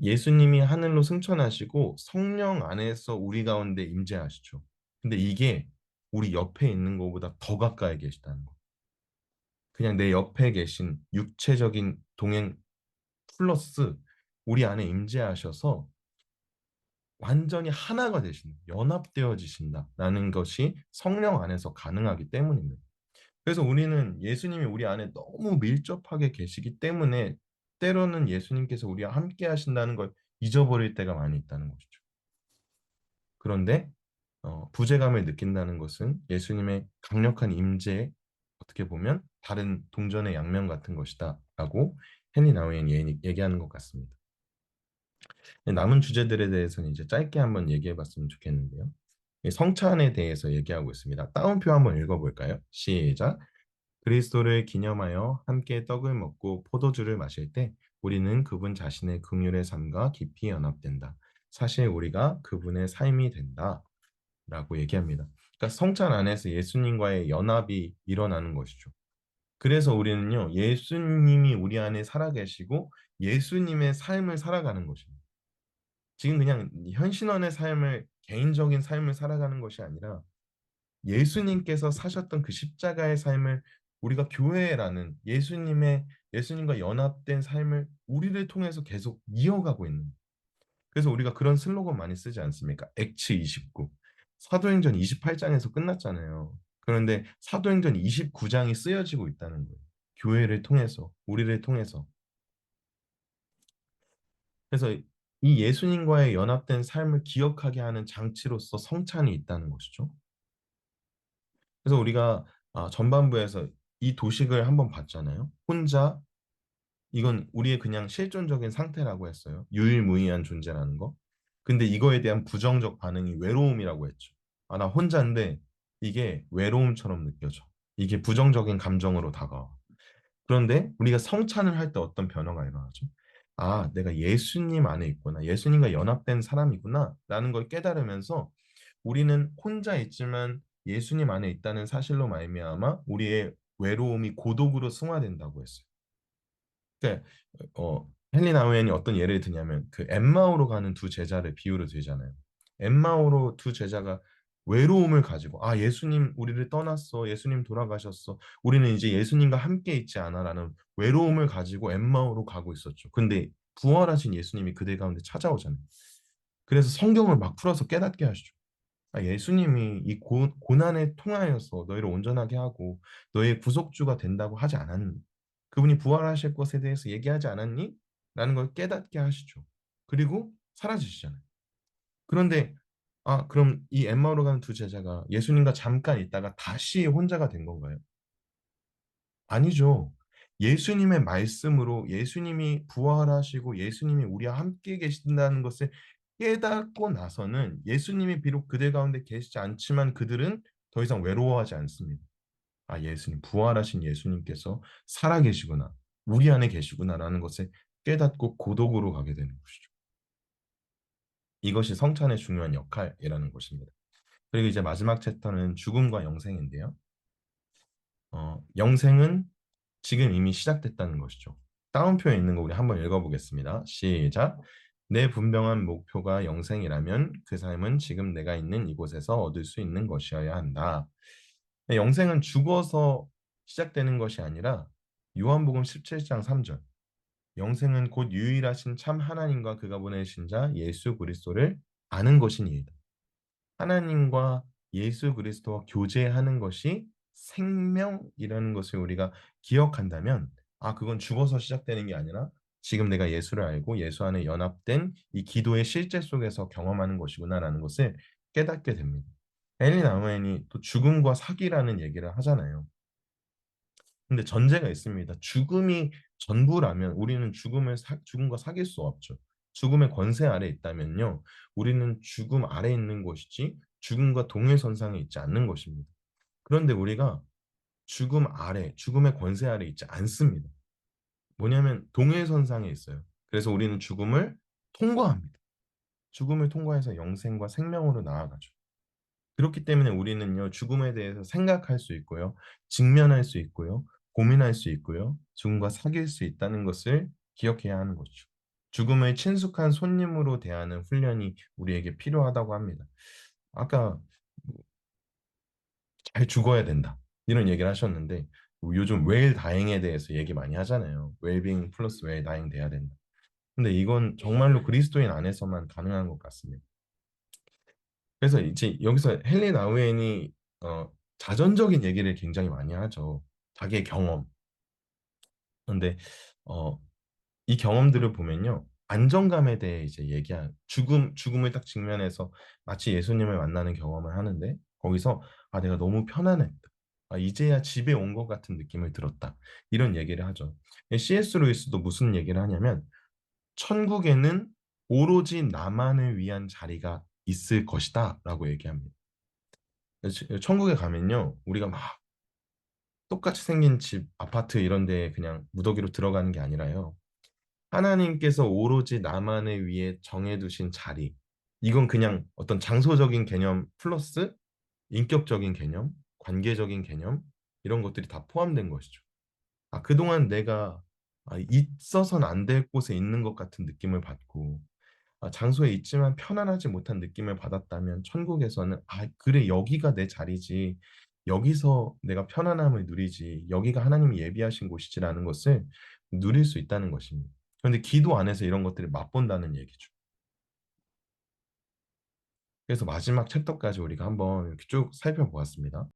예수님이 하늘로 승천하시고 성령 안에서 우리 가운데 임재하시죠. 근데 이게 우리 옆에 있는 것보다 더 가까이 계시다는 거. 그냥 내 옆에 계신 육체적인 동행 플러스 우리 안에 임재하셔서 완전히 하나가 되신다. 연합되어지신다라는 것이 성령 안에서 가능하기 때문입니다. 그래서 우리는 예수님이 우리 안에 너무 밀접하게 계시기 때문에 때로는 예수님께서 우리와 함께 하신다는 걸 잊어버릴 때가 많이 있다는 것이죠. 그런데 부재감을 느낀다는 것은 예수님의 강력한 임재에 어떻게 보면 다른 동전의 양면 같은 것이다라고 헨리 나우엔 얘기하는 것 같습니다. 남은 주제들에 대해서는 이제 짧게 한번 얘기해 봤으면 좋겠는데요. 성찬에 대해서 얘기하고 있습니다. 따옴표 한번 읽어볼까요? 시작. 그리스도를 기념하여 함께 떡을 먹고 포도주를 마실 때 우리는 그분 자신의 긍휼의 삶과 깊이 연합된다. 사실 우리가 그분의 삶이 된다. 라고 얘기합니다. 그러니까 성찬 안에서 예수님과의 연합이 일어나는 것이죠. 그래서 우리는요, 예수님이 우리 안에 살아계시고 예수님의 삶을 살아가는 것입니다. 지금 그냥 현신원의 삶을, 개인적인 삶을 살아가는 것이 아니라 예수님께서 사셨던 그 십자가의 삶을 우리가 교회라는 예수님과 연합된 삶을 우리를 통해서 계속 이어가고 있는. 그래서 우리가 그런 슬로건 많이 쓰지 않습니까? 액츠 29. 사도행전 28장에서 끝났잖아요. 그런데 사도행전 29장이 쓰여지고 있다는 거예요. 교회를 통해서, 우리를 통해서. 그래서 이 예수님과의 연합된 삶을 기억하게 하는 장치로서 성찬이 있다는 것이죠. 그래서 우리가 전반부에서 이 도식을 한번 봤잖아요. 혼자 이건 우리의 그냥 실존적인 상태라고 했어요. 유일무이한 존재라는 거. 근데 이거에 대한 부정적 반응이 외로움이라고 했죠. 아, 나 혼자인데 이게 외로움처럼 느껴져. 이게 부정적인 감정으로 다가와. 그런데 우리가 성찬을 할 때 어떤 변화가 일어나죠? 아, 내가 예수님 안에 있구나. 예수님과 연합된 사람이구나. 라는 걸 깨달으면서 우리는 혼자 있지만 예수님 안에 있다는 사실로 말미암아 우리의 외로움이 고독으로 승화된다고 했어요. 그러니까 헨리 나우엔이 어떤 예를 드냐면 그 엠마오로 가는 두 제자를 비유로 들잖아요. 엠마오로 두 제자가 외로움을 가지고 아 예수님 우리를 떠났어. 예수님 돌아가셨어. 우리는 이제 예수님과 함께 있지 않아라는 외로움을 가지고 엠마오로 가고 있었죠. 근데 부활하신 예수님이 그들 가운데 찾아오잖아요. 그래서 성경을 막 풀어서 깨닫게 하시죠. 아, 예수님이 이 고난을 통하여서 너희를 온전하게 하고 너의 구속주가 된다고 하지 않았니? 그분이 부활하실 것에 대해서 얘기하지 않았니? 라는 걸 깨닫게 하시죠. 그리고 사라지시잖아요. 그런데 그럼 이 엠마오로 가는 두 제자가 예수님과 잠깐 있다가 다시 혼자가 된 건가요? 아니죠. 예수님의 말씀으로 예수님이 부활하시고 예수님이 우리와 함께 계신다는 것을 깨닫고 나서는 예수님이 비록 그들 가운데 계시지 않지만 그들은 더 이상 외로워하지 않습니다. 아, 예수님, 부활하신 예수님께서 살아계시구나. 우리 안에 계시구나라는 것을 깨닫고 고독으로 가게 되는 것이죠. 이것이 성찬의 중요한 역할이라는 것입니다. 그리고 이제 마지막 챕터는 죽음과 영생인데요. 영생은 지금 이미 시작됐다는 것이죠. 다운표에 있는 거 우리 한번 읽어보겠습니다. 시작. 내 분명한 목표가 영생이라면 그 삶은 지금 내가 있는 이곳에서 얻을 수 있는 것이어야 한다. 영생은 죽어서 시작되는 것이 아니라 요한복음 17장 3절. 영생은 곧 유일하신 참 하나님과 그가 보내신 자 예수 그리스도를 아는 것이니이다. 하나님과 예수 그리스도와 교제하는 것이 생명이라는 것을 우리가 기억한다면, 아, 그건 죽어서 시작되는 게 아니라 지금 내가 예수를 알고 예수 안에 연합된 이 기도의 실제 속에서 경험하는 것이구나라는 것을 깨닫게 됩니다. 엘린 아우엔이 또 죽음과 사기라는 얘기를 하잖아요. 근데 전제가 있습니다. 죽음이 전부라면 우리는 죽음과 사귈 수 없죠. 죽음의 권세 아래 있다면요, 우리는 죽음 아래 있는 것이지 죽음과 동일선상에 있지 않는 것입니다. 그런데 우리가 죽음 아래, 죽음의 권세 아래 있지 않습니다. 뭐냐면 동일선상에 있어요. 그래서 우리는 죽음을 통과합니다. 죽음을 통과해서 영생과 생명으로 나아가죠. 그렇기 때문에 우리는요, 죽음에 대해서 생각할 수 있고요, 직면할 수 있고요, 고민할 수 있고요, 죽음과 사귈 수 있다는 것을 기억해야 하는 거죠. 죽음을 친숙한 손님으로 대하는 훈련이 우리에게 필요하다고 합니다. 아까 잘 죽어야 된다, 이런 얘기를 하셨는데, 요즘 웰 다잉에 대해서 얘기 많이 하잖아요. 웰빙 플러스 웰 다잉 돼야 된다. 근데 이건 정말로 그리스도인 안에서만 가능한 것 같습니다. 그래서 이제 여기서 헨리 나우엔이 자전적인 얘기를 굉장히 많이 하죠. 자기의 경험. 그런데 어, 이 경험들을 보면요, 안정감에 대해 이제 죽음을 딱 직면해서 마치 예수님을 만나는 경험을 하는데, 거기서 아, 내가 너무 편안했다. 아, 이제야 집에 온 것 같은 느낌을 들었다. 이런 얘기를 하죠. C.S. 루이스도 무슨 얘기를 하냐면, 천국에는 오로지 나만을 위한 자리가 있을 것이다 라고 얘기합니다. 천국에 가면요, 우리가 막 똑같이 생긴 집, 아파트 이런 데 그냥 무더기로 들어가는 게 아니라요, 하나님께서 오로지 나만을 위해 정해두신 자리, 이건 그냥 어떤 장소적인 개념 플러스 인격적인 개념, 관계적인 개념, 이런 것들이 다 포함된 것이죠. 아, 그동안 내가 있어서는 안 될 곳에 있는 것 같은 느낌을 받고, 장소에 있지만 편안하지 못한 느낌을 받았다면 천국에서는, 아, 그래, 여기가 내 자리지. 여기서 내가 편안함을 누리지. 여기가 하나님이 예비하신 곳이지라는 것을 누릴 수 있다는 것입니다. 그런데 기도 안에서 이런 것들을 맛본다는 얘기죠. 그래서 마지막 챕터까지 우리가 한번 이렇게 쭉 살펴보았습니다.